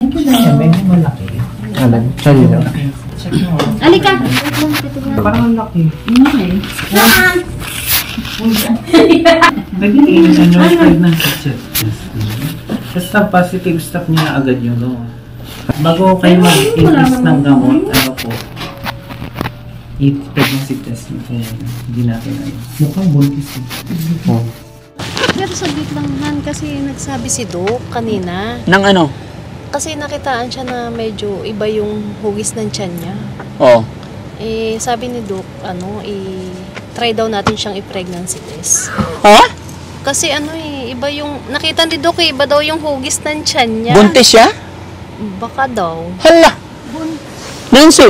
Ito na yan, medyo malaki. Alam, sorry na. Check mo. Alika! Parang ang laki. Saan? Naging ano ng check test. Basta positive stop niya agad yun. No? Bago kayo mag-increase ng gamot, ano po, i-pregnancy test nyo kung hindi natin ano. Mukhang buntis eh. Oh. Pero saglit lang Han, kasi nagsabi si Doc kanina. Nang ano? Kasi nakitaan siya na medyo iba yung hugis ng tiyan niya. Oo. Eh, sabi ni Doc, try daw natin siyang i-pregnancy test. Ha? Kasi iba yung, nakita ni Doc iba daw yung hugis ng tiyan niya. Buntis siya? Baka daw. Hala! Nancy!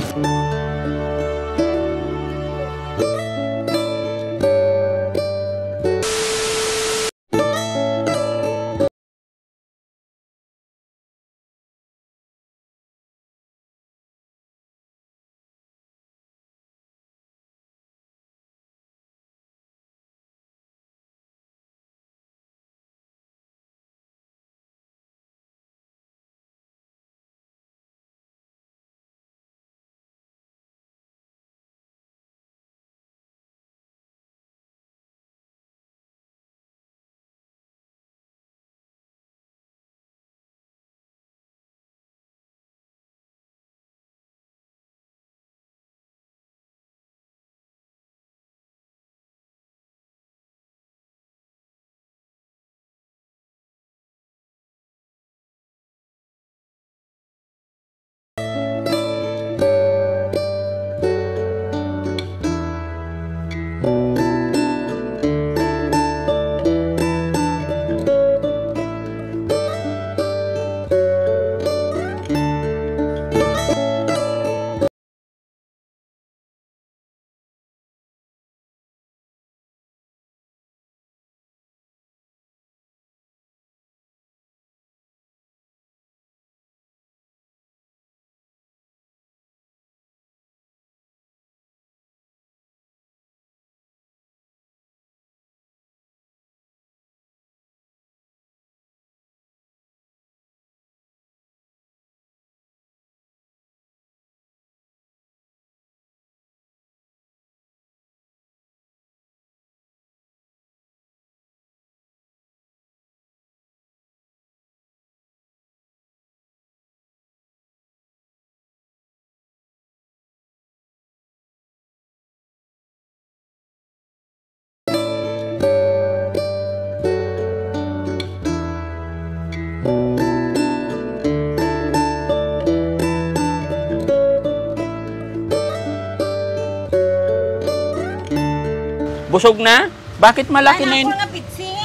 Busog na? Bakit malaki na yun?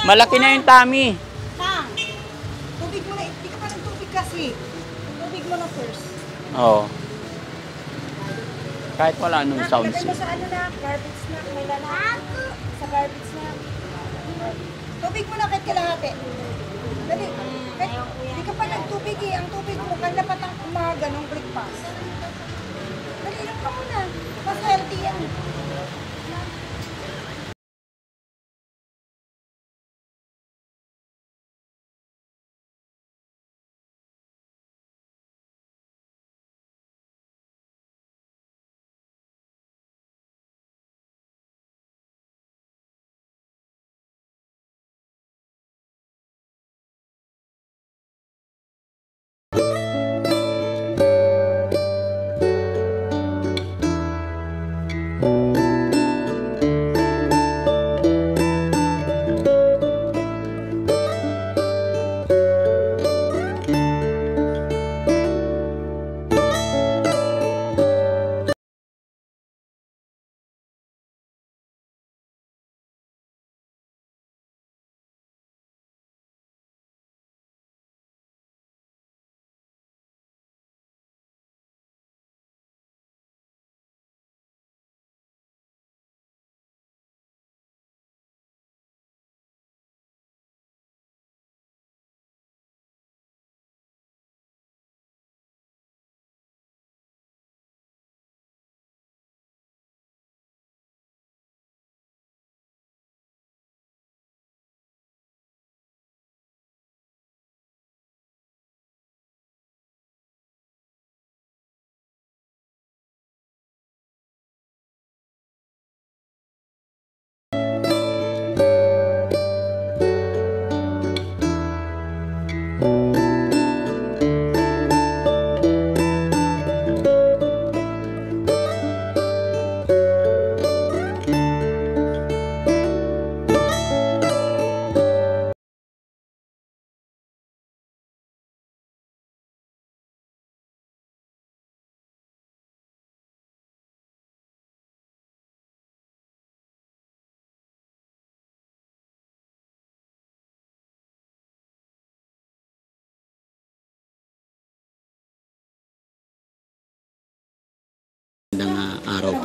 Malaki na yung tummy. Tang, tubig mo na. Hindi ka pa ng tubig kasi. Tubig mo na first. Oo. Kahit wala nung sound Lagay mo sa ano na, garbage snack. May lana. Sa garbage snack. Tubig mo na kahit kalahati. Dali. Hindi ka pa nagtubig eh. Ang tubig mo, kalapat ang umaga ng breakfast. Dali, ilang ka muna. Mas healthy yan.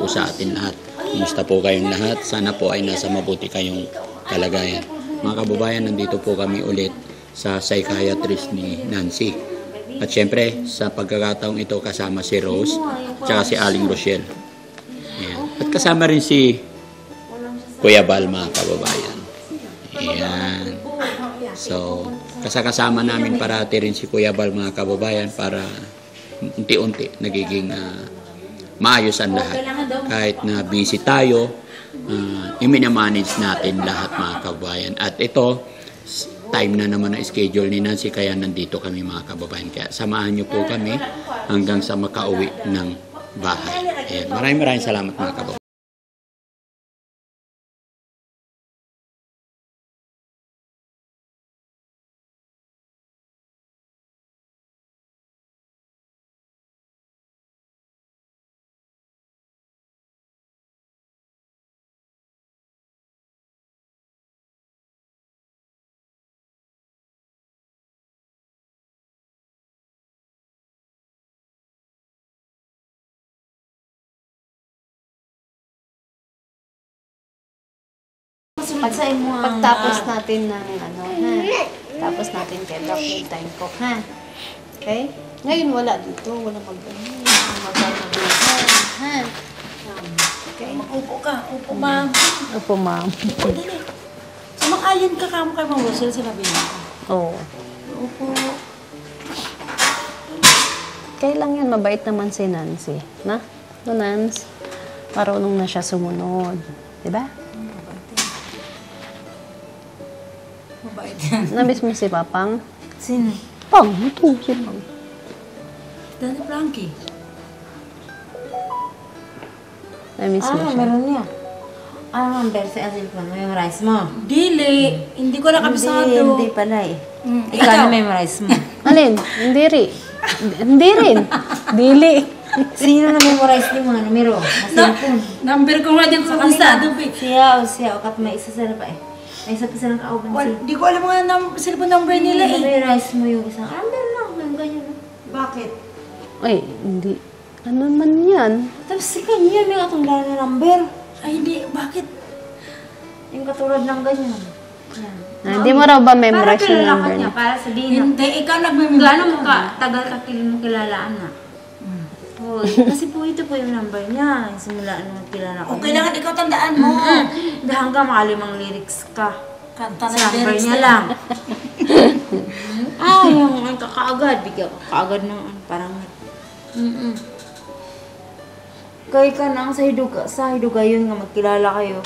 po sa atin lahat. Kumusta po kayong lahat? Sana po ay nasa mabuti kayong kalagayan. Mga kababayan, nandito po kami ulit sa psychiatrist ni Nancy. At syempre, sa pagkakataong ito kasama si Rose at si Aling Rochelle. Ayan. At kasama rin si Kuya Bal, mga kababayan. Ayan. So, kasama namin parati rin si Kuya Bal, mga kababayan, para unti-unti nagiging maayos ang lahat. Kahit na busy tayo, i-manage natin lahat, mga kababayan. At ito, time na naman ang schedule ni Nancy, kaya nandito kami, mga kababayan. Kaya samahan niyo po kami hanggang sa makauwi ng bahay. Ayan. Maraming salamat, mga kababayan. Pagtapos natin ng ano, ha? Tapos natin kay Doc yung time ko, ha? Okay? Ngayon wala dito, wala mag-buhay, ha? Okay? Upo ka. Upo, ma'am. Opo, ma'am. Upo, dali. Sumakayan ka kamo kay Ma'am Rochelle, sinabi niya. Oo. Upo. Kailan yan, mabait naman si Nancy, na? No, Nance? Marunong na siya sumunod. Diba? Mabait yan. Namiss mo si Papang? Sino? Pang, ito, si Pang. Dali Frankie. Namiss mo siya. Meron niya. Ang verse asil pa, memorize mo. Dili. Hindi ko na kabisado. Hindi pala eh. Ikaw na memorize mo. Alin? Hindi rin. Hindi rin. Dili. Sino na memorize ni mga numero? Masilpon. Number ko nga din sa kabisado. Siya, o kat may isa sila pa eh. May isa pa silang kauban siya. Hindi ko alam nga cellphone number nila eh. Memorize mo yung isang number lang, ng ganyan. Bakit? Ay, hindi. Ano man yan? Tapos si kanya may katulad na number. Ay, hindi. Bakit? Yung katulad ng ganyan. Yan. Hindi mo raw ba memorize Para yung kilala ka number niya, niya? para sabihin na. Hindi. Ikaw nagmimimili. Gaano mo ka, tagal ka kilalaan na. Oh, kasi po ito po yung number niya. Simula nung kilala ko. O kailangan ikaw tandaan mo. Hanggang makalimang lyrics ka. Kanta Sa na number lyrics niya na lang. Yung kakaagad. Bigyan ka kaagad ng parang... Kaya ka nang sa hiduga yun nga magkilala kayo.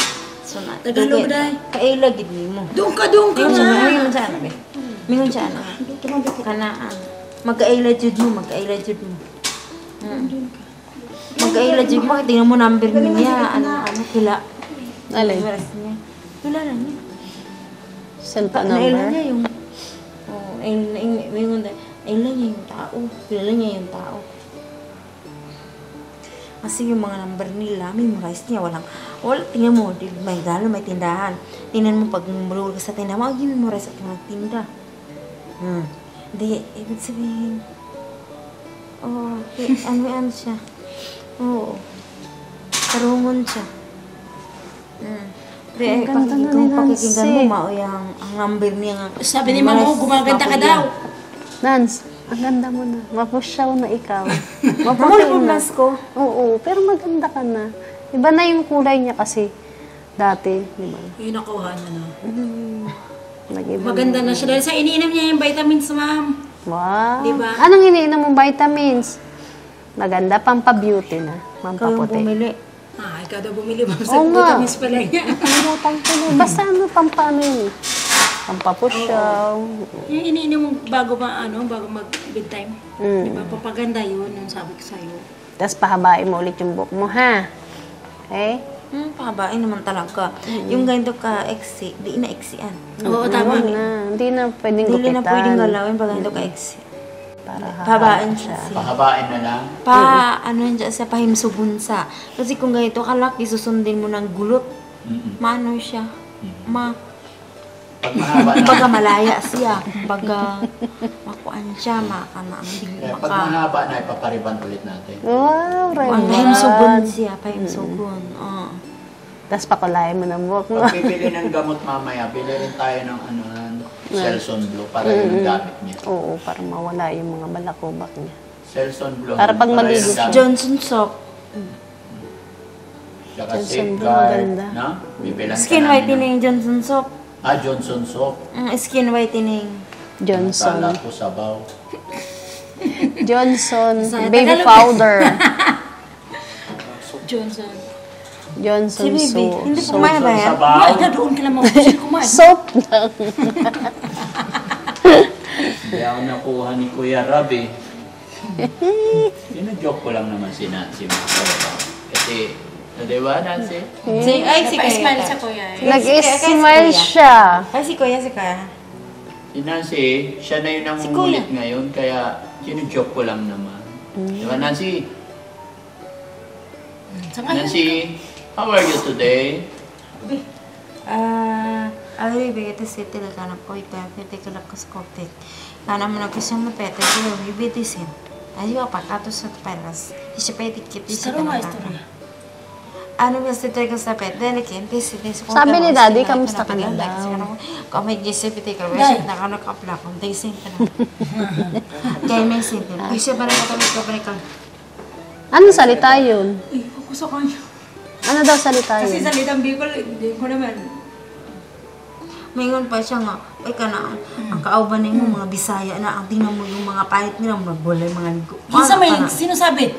So na. Tagalog dahil. Kailagid mo. Doon ka Mingon siya, na. mingon siya, ano be? Mingon siya, ano? Kanaan. Magkailagid mo. Magkailagid mo, tingnan mo number niya, kila. Alin? Numeras niya. Kilala niya. Cellphone Naila number? niya yung, mingon dahil, naila niya yung tao. Kilala niya yung tao. Kasi yung mga number nila, memorize niya, wala, tingnan mo, may galo, may tindahan. Tingnan mo, pag mulul ka sa tindahan, mag-memorize at magtinda. Hindi, ibig sabihin, ano siya? Oo. Karungon siya. Pero ganda na kung ni pakikinggan Nancy. mo, ang number niya nga. Sabi ni Mama, gumaganda ka daw. Nance, ang ganda mo na. Mapusyaw na ikaw. Maputi Maputi yung na. plus ko. Oo, pero maganda ka na. Iba na yung kulay niya kasi dati, di ba? Yung nakuha niya na. Nag-iba. Maganda na siya. Dahil sa iniinom niya yung vitamins, ma'am. Wow. Diba? Anong iniinom mong vitamins? Maganda, pampabeauty na. Ikaw yung Pampaputi. bumili. Ikaw daw bumili, ma'am. Sa Oo nga. vitamins pala niya. Kalimutan ko na. Basta ano, pampano yun. Pampapusyaw. Yung iniinom mo bago mag-bedtime. Diba? Papaganda yun, yung sabi ko sa'yo. Tapos pahabain mo ulit yung book mo, ha? Okay? Pahabain naman talaga. Yung ganito ka-eksi, di na-eksian. Oo, tama. Huwag na. Hindi na pwedeng Hindi gupitan. na pwedeng galawin pag ganito ka-eksi. Para Pahabain siya. Pahabain na lang. Ano yan dyan, sa pahimsubunsa. Kasi kung ganito kalaki, susundin mo ng gulot. Maano siya? Pag mahaba na. Kumbaga malaya siya. Kumbaga makuan siya, makana ang Pag mahaba na, ipapariban ulit natin. Wow, pahimsugon siya, pahimsugon. Tapos pakulayan mo ng buhok mo. Pag bibili ng gamot mamaya, bili rin tayo ng Selson Blue para yung gamit niya. Oo, para mawala yung mga balakubak niya. Selson Blue. Para pag yun maligo. ang gamit. Johnson soap. Tsaka Selson Blue, Safeguard, maganda. no? Bibilan ka Skin namin whitening Johnson soap. Johnson soap. Skin whitening. Johnson. Kala ko sabaw. Johnson. Sa Baby Tagalog. powder. Johnson. Johnson Si Bibi, soap. hindi po kumain ba yan? Sabaw. Kumain na doon ka lang mag-usip kumain. Soap lang. Hindi ako nakuha ni Kuya Rab eh. Joke ko lang naman si Nancy. Kasi, di ba Nancy? Si Kuya. Sa Kuya. Nag-smile siya. Ay, si Kuya. Si Nancy, siya na yun ang Si umulit Kuya. ngayon, kaya joke ko lang naman. Di ba Nancy? Nancy, how are you today? Agri bigete sete la kana poita, pete kala koskote. Kana mo na kusang na pete ko bibiti sin. Ayo apakato sa peras. Isi pete kiti sa kana. Ano ba sa tayo sa pete? Dali kente si des. Sabi ni Daddy, kamusta ka na daw? Kami gise pete ka ba? Na kana kapla kon tay sin kana. Kaya may sin. Ay siya para ka. Anong salita yun? Ay, kusa ka niya. Ano daw salita Kasi yun? sa litang Bicol, hindi ko naman. Mayroon pa siya nga, ay ka na, ang kaauban na yung mga Bisaya na, ang tingnan mo yung mga pahit nila, mga bulay, mga ligo. Minsan may sinasabi,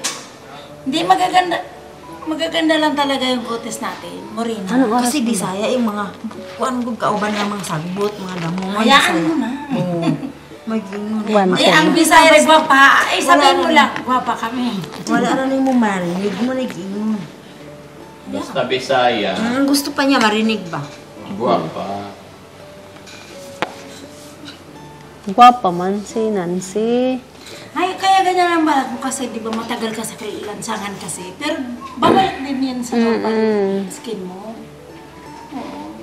hindi magaganda lang talaga yung gotes natin, Morena. Anong oras Kasi ba? Bisaya yung mga, kung anong kauban na mga sagbot, mga damo, mga Hayaan Bisaya. mo na. Oo. Mag-inom. One. Ay, ang Bisaya rin gwapa. Ay, sabihin mo lang, gwapa kami. Wala na mo marinig mo, nag-inom. Basta Bisaya, Ang gusto pa niya, marinig ba? guwapa. Gwapa man si Nancy. Ay, kaya ganyan ang balat mo kasi, di ba, matagal ka sa freelansangan kasi. Pero, babalik din yan sa normal skin mo. Oo.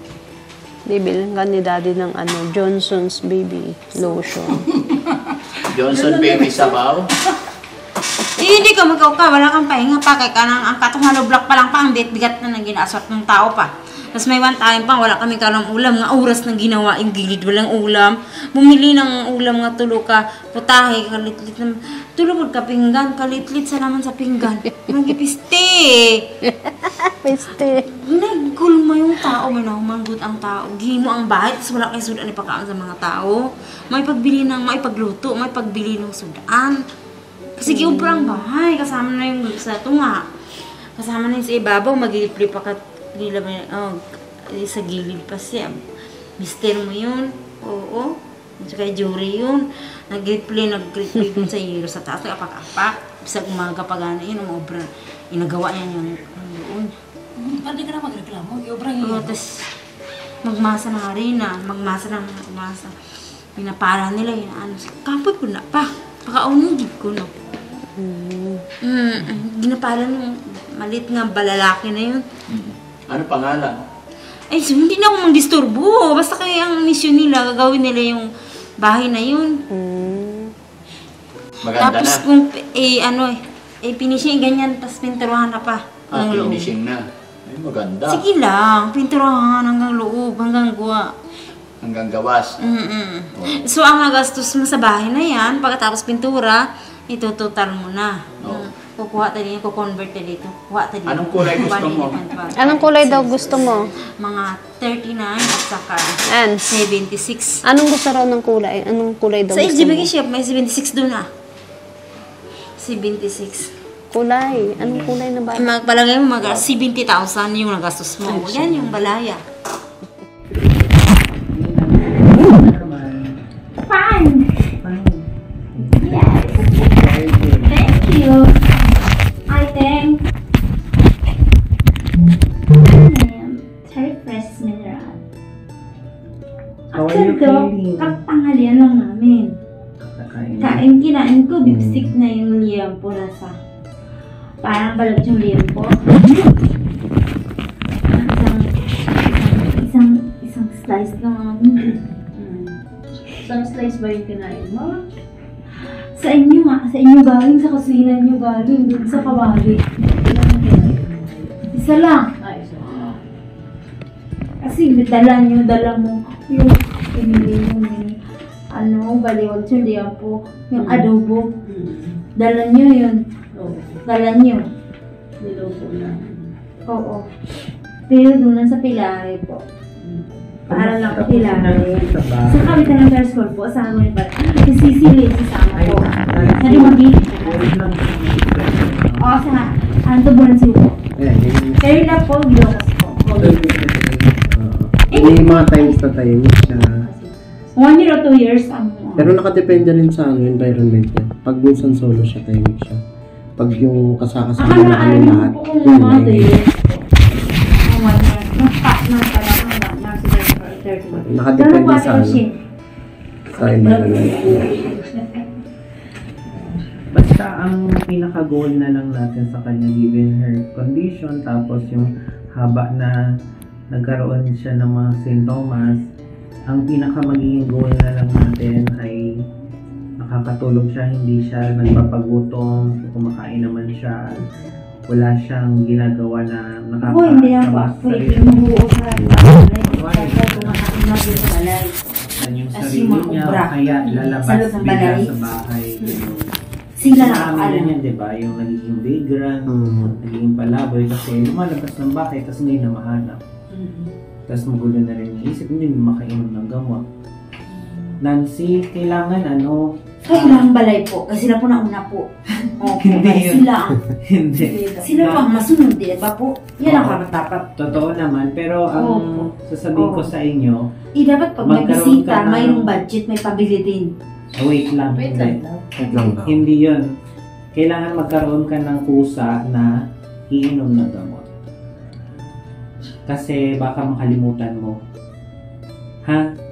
Bibilan ka ni Daddy ng Johnson's Baby Lotion. Johnson Baby Sabaw. Hindi ka wala kang pahinga pa, kaya ka nang ang katong block pa lang pa, ang bigat na nang ginasot ng tao pa. Tapos may one time pa, wala kami kalang ulam, nga oras na ginawa yung gilid, walang ulam. Bumili ng ulam nga tulo ka, putahe, kalitlit na, tulog ka pinggan, kalitlit sa naman sa pinggan. Magipiste. Piste. Nagkulma yung tao, may nahumanggod ang tao. Gimo ang bahay, tapos wala kayo sudan ipakaon sa mga tao. May pagbili ng, may pagluto, may pagbili ng sudan. Kasi giumpra ang bahay, kasama na yung sa tunga. Kasama na yung sa ibabaw, magilip-lip pa ka, sa gilid pa siya. Mister mo yun, oo. At saka jury yun. Nag-replay dun sa hero sa taas, apak-apak. Sa umaga pa gana yun, umobra. Inagawa niya yung doon. Hindi ka na magreklamo, iubrang Oo, yun. tapos magmasa na rin na, magmasa. Pinapara nila yun, kapoy ko na pa. Pakaunugid ko na. Ginapala ng malit nga balalaki na yun. Ano pangalan? Ay, so, hindi na ako mang-disturbo. Basta kaya ang mission nila, gagawin nila yung bahay na yun. Maganda Tapos na. kung, finishing ganyan, tapos pinturuhan na pa. ng loob. Finishing na. Ay, maganda. Sige lang, pinturuhan hanggang loob, hanggang guwa. Hanggang gawas. So, ang nagastos mo sa bahay na yan, pagkatapos pintura, itutotal mo na. Oo. Kukuha tayo dito, kukonvert tayo dito. Kuha tayo dito. Anong kulay gusto mo? Anong kulay daw gusto mo? Mga 39 at saka And 76. anong gusto raw ng kulay? Anong kulay daw Sa gusto mo? LGBK shop, may 76 doon ah. 76. Kulay. Anong kulay na ba? Magpalagay mo, 70,000 yung nagastos mo. Yan yung balaya. Fine. Thank you. I think very fresh mineral. How are you feeling? Katanghalian lang namin. Kinain ko, bipstick na yung liyempo na sa parang balat yung liyempo. Isang slice lang. Isang slice ba yung kinain mo? Sa inyo nga, sa inyo galing, sa kusina nyo galing, dun sa kawali. Ilan kinain mo? Isa lang. Ay, isa. Kasi dala mo yung pinili mo yung baliwag diyan po, yung adobo. Dala nyo yun. Oo. Dala nyo. Niluto na. Oo. Pero doon lang sa Pilare po. Para lang Pilare. Sa kapitan ng girls school po, sa amin pa. Si Sicily, sasama po. Sa Dumagi. Oo, sa Antobulansi po. Pero na po, Gilocos po. May mga times na tahimik siya. 1 year or 2 years ang Pero nakadepende rin sa environment niya. Pag minsan solo siya, tahimik siya. Pag yung kasakasama na kami lahat, yun mga 2 na years po. 1 year. nakadepende sa environment. Basta ang pinaka-goal na lang natin sa kanya given her condition, tapos yung haba na nagkaroon siya ng mga sintomas, ang pinaka magiging goal na lang natin ay nakakatulog siya, hindi siya nagpapagutom, kumakain naman siya, wala siyang ginagawa na hindi na po. nakakasama sa Pwede sarili. mabuo sa balay. Kumakain na din sa balay. Yan yung As sarili yung mga niya, ubra. kaya lalabas Sa loob ng bigla balay. sa bahay. Sila Sa amin nakakaalam. yan, di ba? Yung nagiging vagrant, nagiging palaboy kasi lumalabas ng bahay tapos hindi na mahanap. Tapos magulo na rin yung isip, hindi mo makainom ng gamot. Nancy, kailangan Kailangan balay po. Kasi sila po nauna po. Okay, Hindi yun. sila. hindi. Sila po ang masunod, di ba po? Yan ang Oo. karapat-dapat. Totoo naman, pero ang Opo. sasabihin ko Oo. sa inyo, Dapat pag may Magkaroon bisita, ka ng- mayroong budget, may pabili din. wait lang. Wait hindi. lang daw. Wait lang daw. Hindi yun. Kailangan magkaroon ka ng kusa na iinom ng gamot. Kasi baka makalimutan mo. Ha?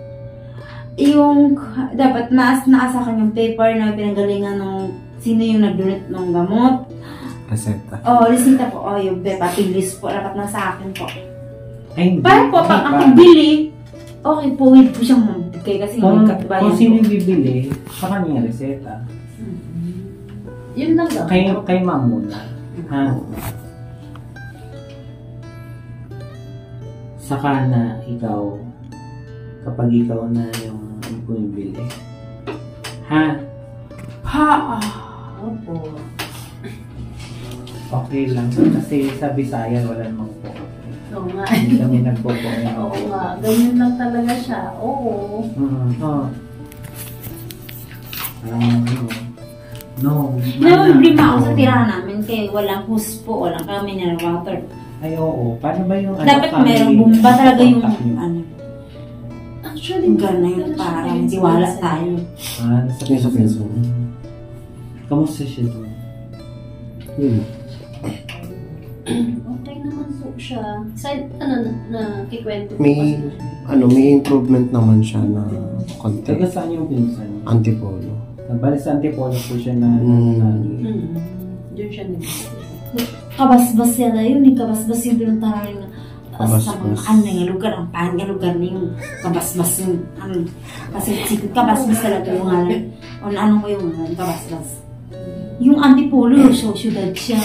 Yung, dapat naasakan yung paper na pinanggalingan ng sino yung nag-donate ng gamot. Reseta. Resita po. Yung pati list po. Dapat nasa akin po. Ay, hindi. Para po, pag ako bili, okay po, wait po siyang mabigay kasi may Kung katibayan sino po. yung bibili, sa kanya reseta. Yun lang daw. Kay ma'am muna. Ha? Saka na ikaw, kapag ikaw na yung bumibili. Ha? Opo. Okay lang. Kasi sa Bisaya, wala namang po. Oo nga. Hindi kami nagpo-po. Oo nga. Ganyan lang talaga siya. Oo. Oh. No. Problema ako sa tirahan namin kaya walang hose po, walang kami na water. Ay, oo. Paano ba yung Dapat family mayroong bumba talaga yung contact niyo? Actually, Yung gano'n yung parang tiwala tayo. Nasa Yung sa pinso. Kamusta siya doon? Yun. Okay naman po siya. Sa kikwento po May, kasi. may improvement naman siya na konti. Taga saan yung pinsan? Antipolo. Nagbalik sa Antipolo po siya na Doon siya nag Kabasbas yan na yun, kabasbas yung pinuntahan ng sa mga Kabasbas. yung lugar, ang pahang yung lugar na yung kabasbas yung kasi sikit kabasbas talaga yung ngalan. O ano ko yung ngalan, kabasbas. Yung Antipolo, syudad siya.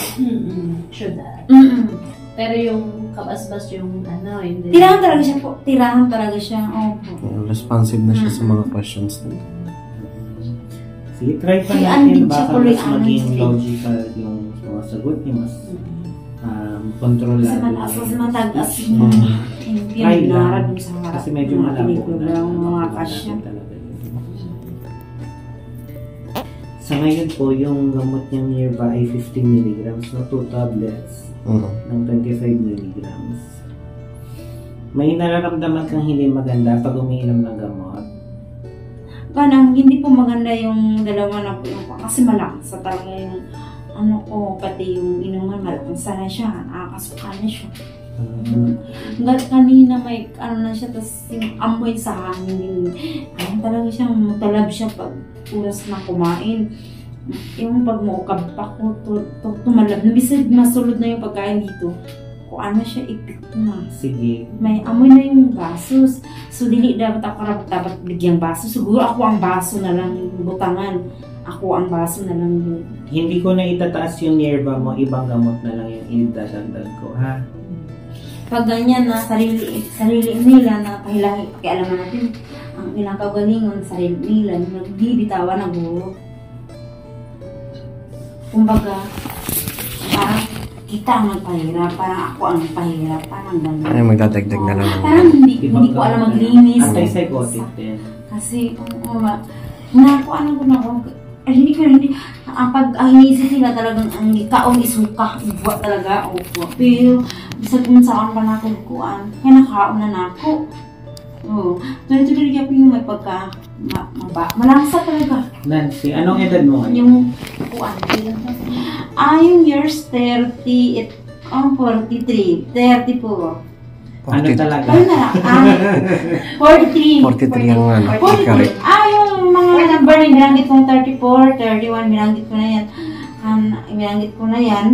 Syudad. Mm-mm. Pero yung kabasbas yung hindi. Tirahan talaga siya po, tirahan talaga siya. Opo. Responsive na siya sa mga questions na. Sige, try pa Kay natin. Andy Baka Chocolate mas maging Andy. logical yung mga sagot niya. Mas kontrolado. Sa mataas, sa matagas Mm. yung Try lang. pinarad mo sa harap. Kasi medyo Mga malabo pelikula, na. mga kasya. Talaga yun. Sa ngayon po, yung gamot niyang nearby ay 15 mg na 2 tablets ng 25 mg. May nararamdaman kang hindi maganda pag umiinom ng gamot. Kanang hindi po maganda yung dalawa na po yung kasi malakas sa talaga yung pati yung inuman malakas sana siya, nakakasuka na siya. Kanina may na siya, tapos yung amoy sa hangin talaga siyang talab siya pag oras na kumain. Yung pag maukab pa ko, tumalab. Nabisag masulod na yung pagkain dito. kung ano siya epekto na. Sige. May amoy na yung basos. So, dili dapat ako dapat bigyang baso. Siguro ako ang baso na lang yung butangan. Ako ang baso na lang yun. Hindi ko na itataas yung nerva mo, ibang gamot na lang yung idadagdag ko, ha? Pag ganyan na sarili nila na pahilahi, pakialaman natin ang ilang kagalingon, sarili nila, nagbibitawan ng guro. Kumbaga, parang kita ang nagpahirap, parang ako ang nagpahirap, parang gano'n. Ay, magdadagdag na lang. Parang hindi ko alam maglinis. Antipsychotic din. Kasi, ano ko na ako, hindi, ang iniisip nila talagang ang ikaw isuka, ibuwa talaga, opo. Pero, bisag kung saan pa natin kuhaan, kaya nakaon na ako. Oo. Tuloy-tuloy ko yung may pagka, malangsa talaga. Nancy, anong edad mo ngayon? Yung kuhaan. Yung years 30, 43, 34. Ano talaga? Ano na lang? 43. 43 ang ano, 43. Yung mga number na binanggit ko 34, 31, binanggit ko na yan. Binanggit ko na yan.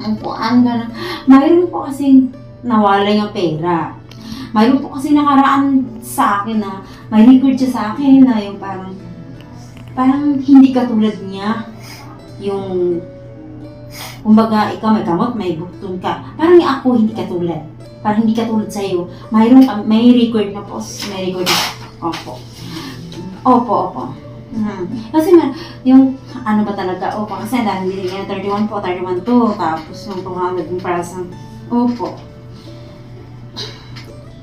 Ang kuan gano'n. Mayroon po kasi nawala yung pera. Mayroon po kasi nakaraan sa akin na may record siya sa akin na yung parang hindi katulad niya. Yung kumbaga ikaw may kamot, may bukton ka. Parang ako hindi katulad. Parang hindi katulad sa'yo. May record na po. May record na. Opo. Kasi yung ano ba talaga, opo, kasi dahil hindi niya 31 po, 31 to, tapos yung 200 yung para sa, opo.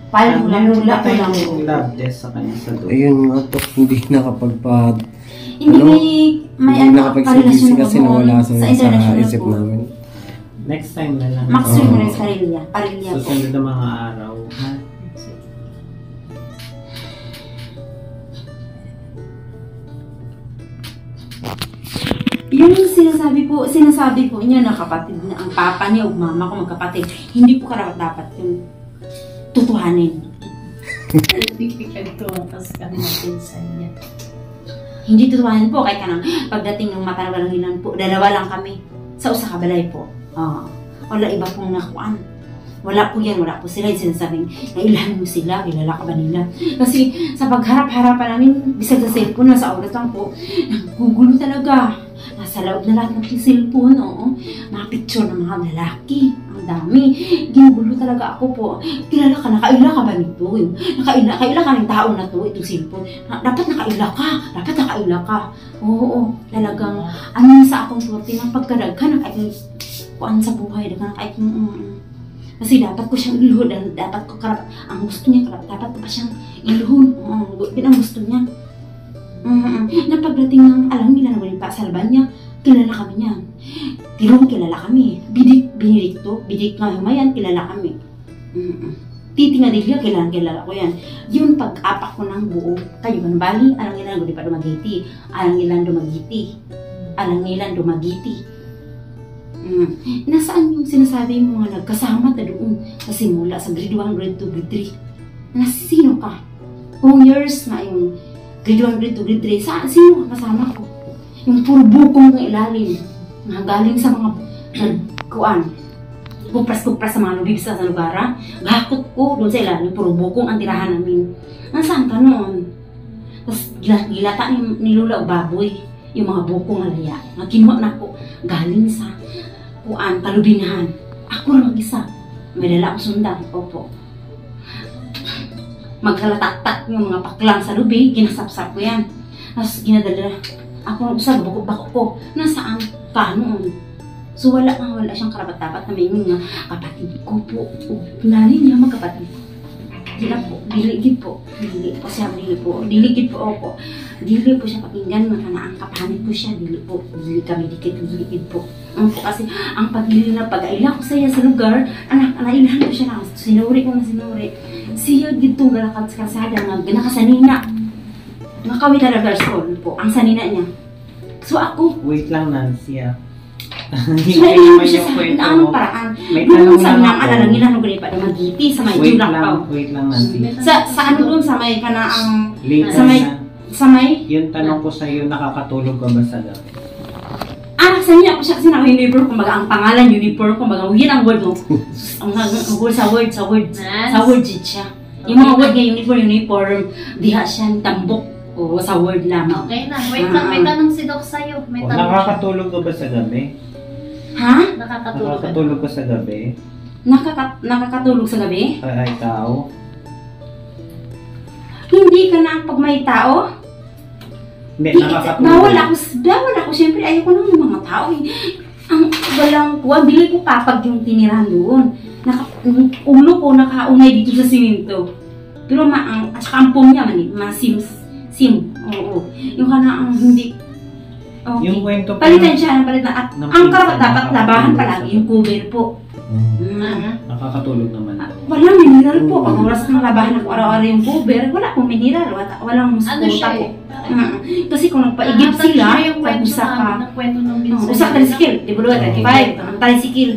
Parang hula-hula ko lang. Yung lab test sa kanya sa doon. Ayun nga po, hindi nakapagpad. Hindi may Hindi ano, nakapag-CBC kasi ko nawala sa international isip po. namin. Next time na lang. Max Ring Parilya po. Susunod na mga araw, ha? Yung sinasabi po niya na kapatid na ang papa niya o mama ko magkapatid, hindi po karapat dapat yung tutuhanin. Typical ko, tapos kami natin sa niya. Hindi tutuhanin po, kahit kanang pagdating ng matalawalanginan po, dalawa lang kami. Sa usa ka balay po. Wala iba pong nakuan. Wala po yan, wala po sila. Yung sinasabing, nailan mo sila, kilala ka ba nila? Kasi sa pagharap-harapan namin, bisag sa cellphone, nasa oras lang po, nagugulo talaga. Nasa loob na lahat ng cellphone, mga picture ng mga lalaki. Ang dami. Ginugulo talaga ako po. Kilala ka, nakaila ka ba nito? Nakaila ka ng tao na to, itong cellphone. Dapat nakaila ka. Oo, talagang, ano sa akong suwerte ng pagkaraghan, kuan sa buhay, kahit kasi dapat ko siyang iluhod, dapat ko ang gusto niya, dapat ko pa siyang iluhod, ang gusto niya. Na pagdating ng alam nila na wala pa sa laban niya, kilala kami niyan. Tirong kilala kami. Bidik nga humayan, kilala kami. Titi nga digya, kilala ko yan. Yun pag-apak ko ng buo, kayo ba bali, alang ilan ko di pa dumagiti. Alang ilan dumagiti. Nasaan yung sinasabi yung mga nagkasama na doon sa simula sa grade 1, grade 2, grade 3? Sino ka? Kung years na yung grade 1, grade 2, grade 3, sino ka kasama ko? Yung puro bukong ng ilalim, mga galing sa mga nagkuan, kupras-kupras sa mga lubib sa lugar, gakot ko doon sa ilalim, puro bukong ang tirahan namin. Nasaan ka noon? Tapos gilata ni Lula o baboy, yung mga bukong alaya, na kinuha na ko galing sa kuan, kalubingan. Ako lang mag-isa. May dala akong sundan. Opo. Magkalatak-tak yung mga paklang sa lubi, ginasap-sap ko yan. Tapos ginadala. Ako lang usag, bako-bako ko. Nasaan ka noon? So wala siyang karapat-dapat na may mga kapatid ko po. Nani niya magkapatid. Diligid po siya, diligid po, opo. Dili po siya pakinggan, ang kapanit po siya, dili kami dikit po. Kasi ang pagdili na pag-aila ko saya sa lugar, nailahan ko siya na, sinuri. Siya dito galakad sa kasada, nakasanina. Nakawit na garson po, ang sanina niya. So ako, Wait lang, Nancy, so nailahan ko siya sa anong paraan. Doon sa nang alalangilan ng ganito pa na magiti sa may julak pa. Wait lang, Nancy. Sa ano doon sa may kanaang Later sa may na. Yung tanong ko sa'yo, nakakatulog ka ba sa gabi? Nakakasan niya ako siya kasi naka-uniform, kumbaga ang pangalan, uniform, kumbaga yun ang word mo. Ang word sa word siya. Yung mga word nga uniform, diha siya tambok o sa word lamang. Okay na. Wait lang, may tanong si Doc sa'yo. May tanong. Nakakatulog ka ba sa gabi? Ha? Nakakatulog ka. Nakakatulog ka sa gabi? Nakakatulog sa gabi? Ay, tao? Hindi ka na pag may tao? Hindi, Di, nakakatulog. bawal ako. Siyempre, ayoko ng mga tao eh. Ang walang kuha, bili ko papag yung tinirahan doon. Ulo ko nakaunay dito sa simento. Pero at saka ang pong niya, sim. Oo. Yung kana ang hindi. Okay. Yung kwento pa Palitan siya, palitan. At ng ang karapat pinsan, dapat labahan nakakatulog palagi sa- yung cover po. Nakakatulog naman. Walang mineral po. Pag oras ng labahan ako araw-araw yung cover, wala pong mineral. Walang Ano muskuta siya po. eh? Kasi kung nagpaigib sila, pag usa ka, kwento ng Vincent. usa tricycle, di ba 35, ang tricycle.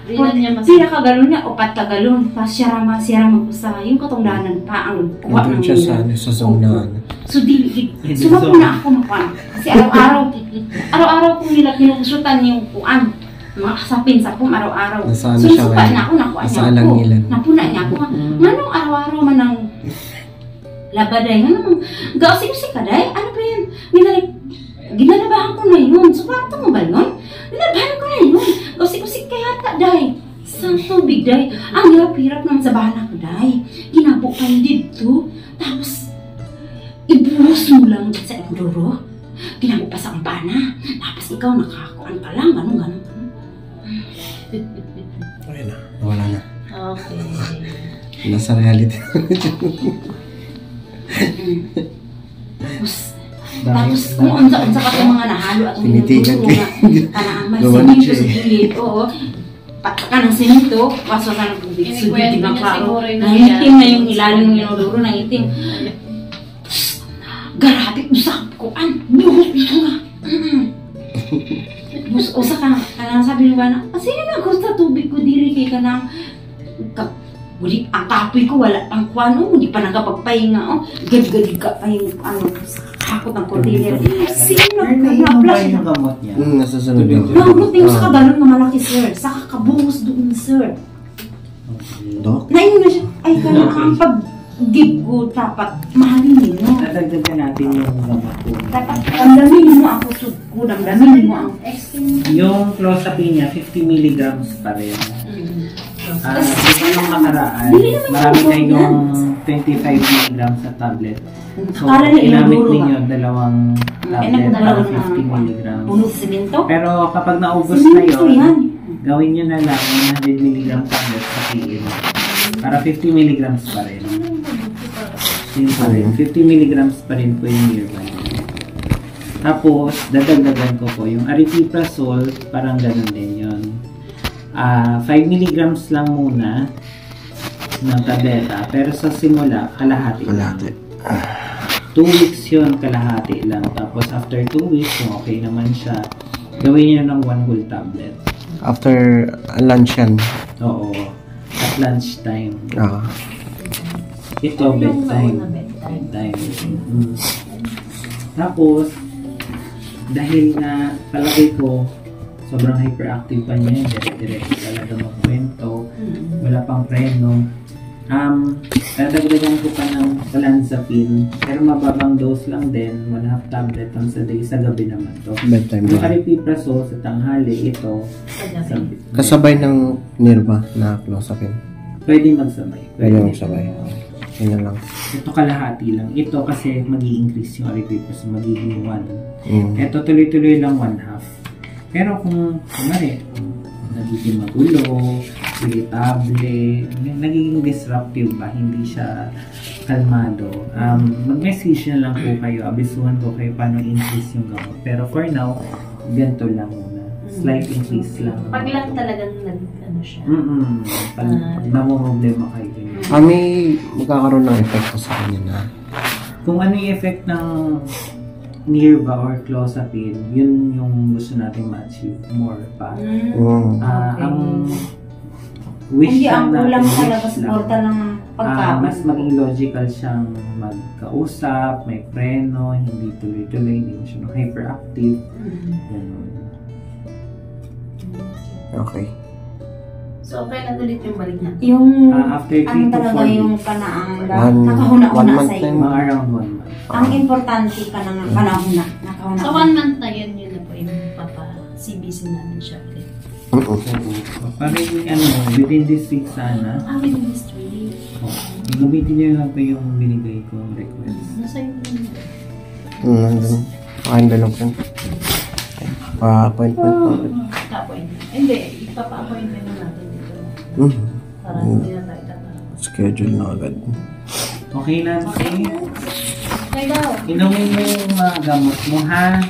Rinan niya mas. Pila ka galon niya, upat ka galon, pa siya mag-usa, yung katungdanan pa ang kuha Nandun ng siya sa, sa zone na ano. So, sumapo na ako makuha. Kasi araw-araw kong nila kinukusutan yung kuan. Mga kasapin sa pum araw-araw. Nasaan na So, siya supa ngayon? na ako, nakuha Nasa niya ako. alangilan. Napuna niya ako. Nganong araw-araw man ang labaday. Nganong, gausik-usik ka day? Ano ba yan? Ginalabahan ko na yun. So, parang mo ba yun? Nilabahan ko na yun. Gausik-usik kaya ta, day. Sa tubig, day. Ang hirap-hirap naman sa bahanak, day. Ginabo ka dito. Tapos, ibuhos mo lang sa enduro. Ginabo pa sa kampana. Tapos ikaw nakakuan ka lang. Ganun. Ayun na, nawala na. Okay. Nasa reality. Tapos kung unsa pa yung mga nahalo at Tinitigan tinuturo nga kanang may Gawa na simento siya sa eh. gilid. Oo. Pataka ng simento, waso ka ng tubig. Kinikwento Sulit ng niya klaro. siguro yung Nangitim na yung ilalim ng inodoro, nangitim. Garapit mo sa kuan. Buhos ito nga. Usa ka na sabi niyo ba na, sino na gusto tubig ko diri kay ka na Uli, ang kapoy ko, wala pang kuano, hindi pa nagkapagpahinga, oh. Gad-gad ka pa yung, hakot ng container. Sino ka na-flash na? yung gamot niya? Nasa sunod na. Nahulot yung sa kagalon nga malaki, sir. Saka kabungos doon, sir. Dok? Naingon na siya, ay ka na, ang pag-give ko, dapat mahalin ninyo. Dadagdagan natin yung gamot ko. Dapat, damdamin mo ang kusog ko, damdamin mo ang Yung clozapine niya, 50 milligrams pa rin. Diba nung nakaraan, Hindi naman marami yung kayong 25 milligrams sa tablet. So, Akala nila ginamit inodoro ninyo ba? dalawang tablet Pinagdalaw para ng 50 milligrams. puno sa simento. Pero kapag naubos na Simento yun, yan. gawin nyo na lang 100 milligrams tablet sa PL. Para 50 milligrams pa rin. Yun pa rin. 50 milligrams pa rin po yung nearby. Tapos, dadagdagan ko po yung aripiprazole, parang ganun din yun. 5 milligrams lang muna ng tableta, pero sa simula, kalahati lang. 2 weeks yun, kalahati lang. Tapos after 2 weeks, kung okay naman siya, gawin niyo ng 1 whole tablet. After lunch yan. Oo. At lunchtime. Ah. Ito, bedtime. Bedtime. Tapos, dahil na palagay ko, sobrang hyperactive pa niya, dire-diretso talaga magkwento, wala pang preno. Dadagdagan ko pa ng olanzapine, pero mababang dose lang din, 1/2 tablet once a day, sa gabi naman to. Bedtime Yung na. aripiprazole sa tanghali, ito, sa Kasabay ng Nirva na clozapine. pwede magsabay. Pwede magsabay. Yun na lang. Ito kalahati lang. Ito kasi mag-i-increase yung aripiprazole, magiging 1. Ito tuloy-tuloy lang 1/2. Pero kung kunwari, nagiging magulo, irritable, nagiging disruptive ba, hindi siya kalmado, mag-message na lang po kayo, abisuhan ko kayo paano increase yung gamot. Pero for now, ganito lang muna. Slight increase lang. Pag lang talagang ano siya. Pag namumroblema kayo. Kami magkakaroon ng epekto sa kanya na Kung ano yung effect ng Nirva or clozapine, yun yung gusto natin ma-achieve more pa. Ang wish Hindi ang lang kulang natin, talaga wish sa lang. portal ng pagkain. Mas maging logical siyang magkausap, may preno, hindi tuloy-tuloy, hindi siya hyperactive. Ganun. Okay. So, kailan ulit yung balik niya? Yung, After 3 ano to talaga 4 yung weeks. kanaang One nakahuna-una month sa din. iyo. Mga around 1 month. Ang importante ka na kanahuna. Nakahuna. So, 1 month na yun na po yung papa-CBC namin siya ulit. Parang within this week sana. Within this week. Gamitin niyo lang po yung binigay ko request. Nasa yun yun. Nandun. Pakanda lang po. Pa-appointment po. Appointment. Hindi, ipapa-appointment na natin dito. Para hindi na tayo tatanong. Schedule na agad. Okay na, okay? Okay daw. Inumin mo yung mga gamot mo, ha?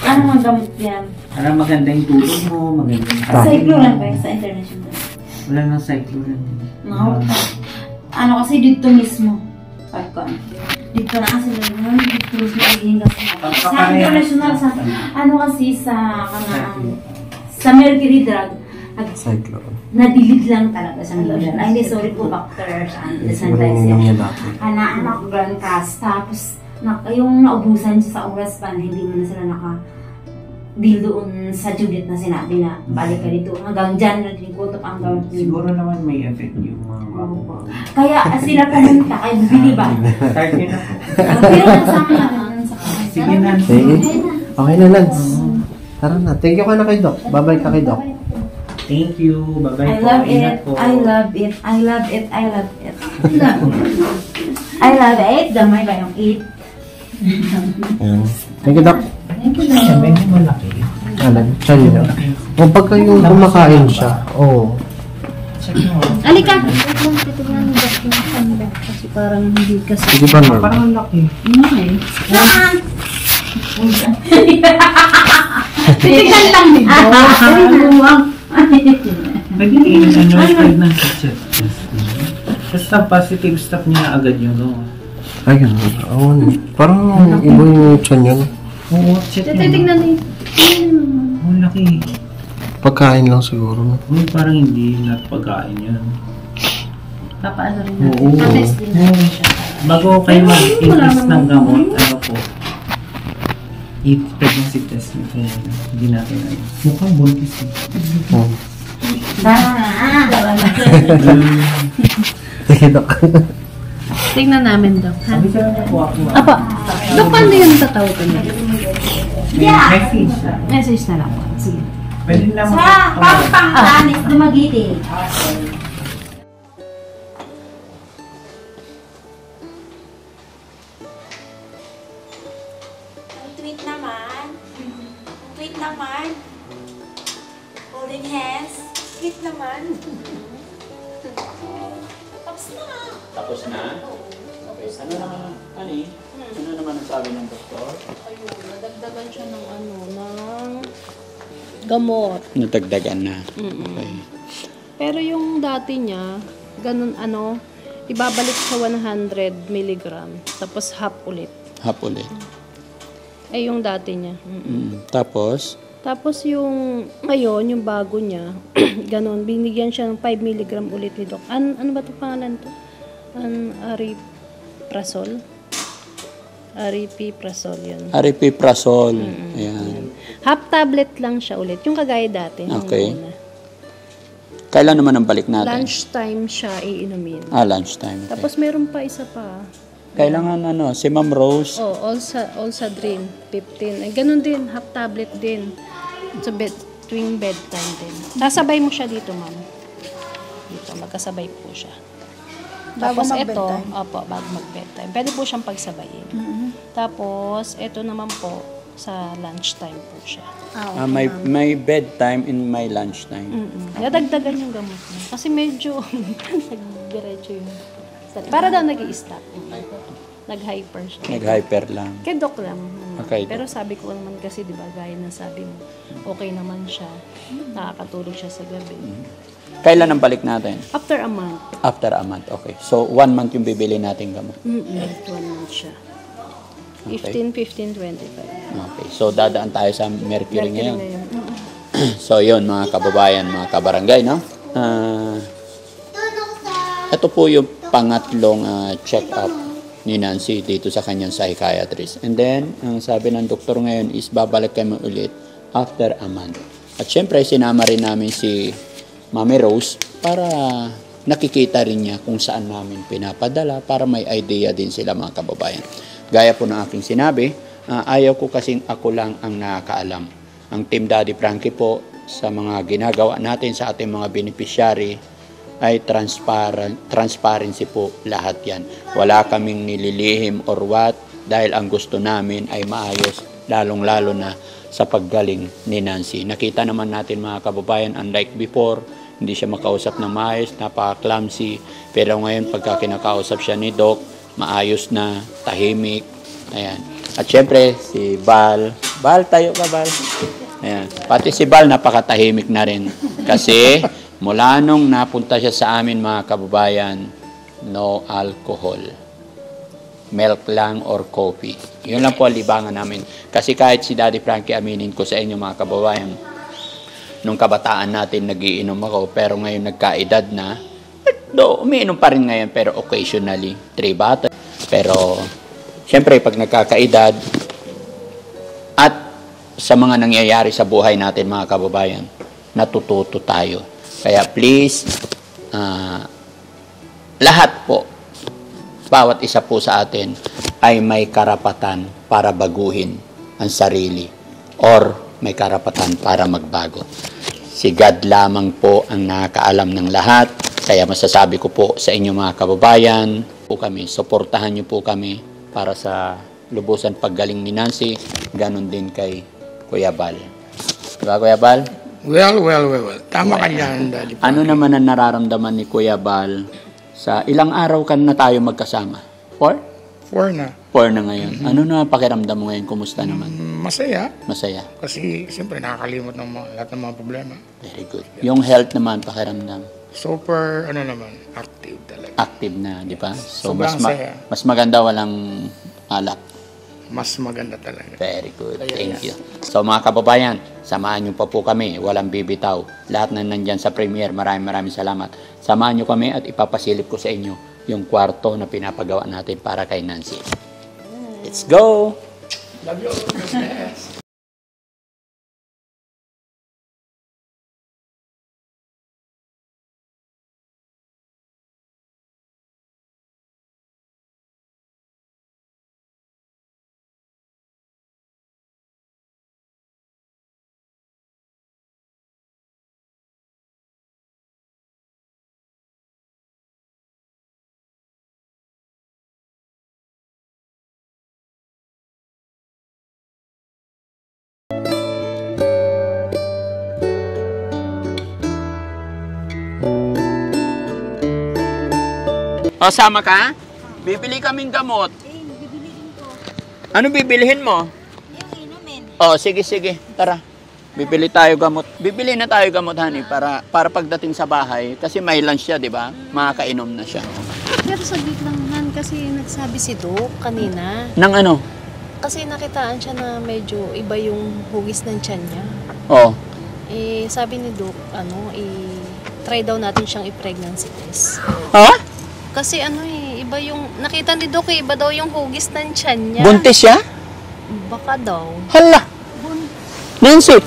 Ano mga gamot yan? Para maganda yung tulog mo, maganda yung Sa Cycloran ba yun? Sa international? Wala nang cycloran. No. Ano kasi dito mismo. Pagkaan. Dito na kasi dito mismo ang kasi. Sa international, sa ano kasi sa sa Mercury drug, Cyclone. nadilid lang talaga sa Mercury. Ay, hindi, sorry po, doctors and Maraming naman yan dati. anak grand cast. Tapos, yung naubusan siya sa oras pan, hindi mo na sila deal doon sa Judith na sinabi na balik ka dito. Hanggang dyan na dinikutok ang gamot niyo. Siguro naman may effect yung mga Kaya sila pumunta kay Bili ba? Start nyo na po. Pero nagsama naman sa kanila. Sige na. Sige. Okay na, Lance. Tara na. Thank you ka na kay Doc. Bye-bye ka kay Doc. Thank you. Bye-bye I po. love Ingat it. po. I love it. I love it. I love it. I love it. Gamay ba yung 8? Ayan. Thank you, Doc. Ayan, medyo malaki. Alam, siya niyo. O pagka yung kumakain siya, Check mo. Alika! Wait lang, titignan mo ba yung kanda? Kasi parang hindi kasi. Sige ba, Norm? Parang ang laki. Saan? Titignan lang dito. Naging notified ng sa test. Basta positive stop niya agad yun. No? Ayun. Parang iba yung tiyan yun. Oo, check mo. Titignan din. Ang laki. Pagkain lang siguro. Uy, parang hindi na pagkain yun. Papaano rin natin. Oo. Pa-test din natin siya. Bago kayo mag-increase ng gamot, ano po, i-pregnancy test nyo kung hindi natin ano. Mukhang buntis eh. Oh. Tara na. Sige, Doc. Tingnan namin daw. Ha? Sabi siya na po ako. Apa, Dok, paano yung tatawag ko niya? Message na. Message na lang po. Sige. Pwede naman. Sa Pampangkanis, Dumaguete. Ang tweet naman. Ang tweet naman. Holding hands. Tweet naman. Tapos na. Tapos na? Okay. Ano naman, Ani? Ano naman ang sabi ng doktor? Ayun, nadagdagan siya ng gamot. Natagdagan na. Okay. Pero yung dati niya, ganun ibabalik sa 100 mg, tapos half ulit. Half ulit. Yung dati niya. Tapos, Tapos yung ngayon, yung bago niya, ganun, binigyan siya ng 5 mg ulit ni Doc. Ano ba 'tong pangalan to? Aripiprazole? Aripiprazole yun. aripiprazole. Ayan. Half tablet lang siya ulit. Yung kagaya dati. nung Okay. una. Kailan naman ang balik natin? Lunchtime siya iinumin. Lunchtime. Okay. Tapos meron pa isa pa. Kailangan si Ma'am Rose. Olsadrin, 15. Ganun din, half tablet din. So, tuwing bedtime din. Sasabay mo siya dito, ma'am. Dito, magkasabay po siya. Bago Tapos mag-bedtime? bago mag-bedtime. Pwede po siyang pagsabayin. Tapos, ito naman po, sa lunchtime po siya. May bedtime in my lunchtime. Dadagdagan yung gamot niya. Kasi medyo, nag-diretso yung... Para daw nag-i-stop. Nag-hyper siya. Nag-hyper lang. Kay Doc lang. Okay, Pero sabi ko naman kasi, di ba, gaya na sabi mo, okay naman siya. Nakakatulog siya sa gabi. Kailan ang balik natin? After a month. After a month. Okay. So, 1 month yung bibili natin gamot. 1 month siya. Okay. 15, 25. Okay. So, dadaan tayo sa Mercury ngayon. ngayon. So, yun, mga kababayan, mga kabarangay, no? Ito po yung pangatlong check-up ni Nancy dito sa kanyang psychiatrist. And then, ang sabi ng doktor ngayon is babalik kami ulit after a month. At syempre, sinama rin namin si Mami Rose para nakikita rin niya kung saan namin pinapadala para may idea din sila mga kababayan. Gaya po ng aking sinabi, ayaw ko kasing ako lang ang nakakaalam. Ang Team Daddy Frankie po sa mga ginagawa natin sa ating mga beneficiary ay transparency po lahat yan. Wala kaming nililihim or what dahil ang gusto namin ay maayos, lalong-lalo na sa paggaling ni Nancy. Nakita naman natin mga kababayan, unlike before, hindi siya makausap na maayos, napaka-clumsy. Pero ngayon, pagka kinakausap siya ni Doc, maayos na, tahimik. Ayan. At syempre, si Bal. Bal, tayo ka, Bal. Ayan. Pati si Bal, napakatahimik na rin. Kasi, mula nung napunta siya sa amin, mga kababayan, no alcohol. Milk lang or coffee. Yun lang po ang libangan namin. Kasi kahit si Daddy Frankie, aminin ko sa inyo, mga kababayan, nung kabataan natin nagiinom ako, pero ngayon nagkaedad na, umiinom pa rin ngayon, pero occasionally, 3 bottles. Pero, syempre, pag nagkakaedad, at sa mga nangyayari sa buhay natin, mga kababayan, natututo tayo. Kaya please, lahat po, bawat isa po sa atin, ay may karapatan para baguhin ang sarili. Or, may karapatan para magbago. Si God lamang po ang nakakaalam ng lahat. Kaya masasabi ko po sa inyo mga kababayan, po kami, suportahan niyo po kami para sa lubusan paggaling ni Nancy, ganun din kay Kuya Bal. Diba, Kuya Bal? Well. Tama ka dyan, Daddy. Ano naman ang nararamdaman ni Kuya Bal sa ilang araw kan na tayo magkasama? 4 na. 4 na ngayon. Ano na pakiramdam mo ngayon? Kumusta naman? Masaya. Masaya. Kasi siyempre nakakalimot ng lahat ng mga problema. Very good. Yung health naman, pakiramdam. Super, active talaga. Active na, di ba? So, Sobrang saya. mas maganda walang alak. Mas maganda talaga. Very good. Thank you. So, mga kababayan, samahan niyo pa po kami. Walang bibitaw. Lahat na nandyan sa premiere, maraming salamat. Samahan niyo kami at ipapasilip ko sa inyo yung kwarto na pinapagawa natin para kay Nancy. Let's go! Love you. Yes. O, sama ka? Bibili kaming gamot. Ano bibilihin mo? Yung inumin. O, sige. Tara. Bibili tayo gamot. Bibili na tayo gamot, honey, para pagdating sa bahay. Kasi may lunch siya, di ba? Makakainom na siya. Pero saglit lang, Han, kasi nagsabi si Doc kanina. Nang ano? Kasi nakitaan siya na medyo iba yung hugis ng tiyan niya. O. Sabi ni Doc, try daw natin siyang i-pregnancy test. Ha? Kasi iba yung, nakita ni Doc, iba daw yung hugis ng tiyan niya. Buntis siya? Baka daw. Hala! Nancy!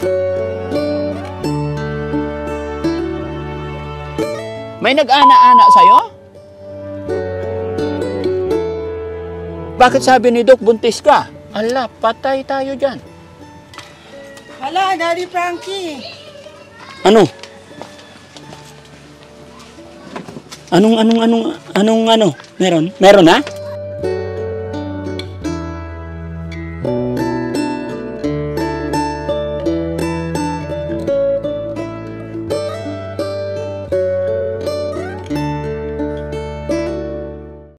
May nag-ana-ana sa'yo? Bakit sabi ni Doc, buntis ka? Ala, patay tayo dyan. Hala, Daddy Frankie. Ano? Anong, meron? Meron na?